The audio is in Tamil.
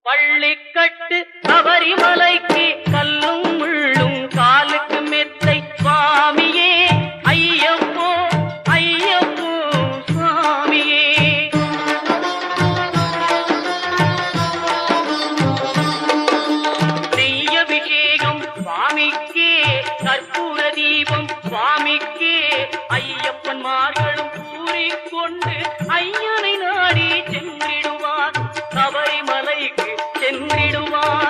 பள்ளிக்கட்டு சபரிமலைக்கு கல்லும் முள்ளும் காலுக்கு மெத்தை சுவாமியே ஐயப்போ ஐயப்போ சுவாமியே. நெய்யபிஷேகம் சுவாமிக்கே கற்பூர தீபம் சுவாமிக்கே ஐயப்பன்மார்களும் கூறிக்கொண்டு ஐயனை நாடி சென்றிடுவார் சபரிமலைக்கு சென்றிடுவார்.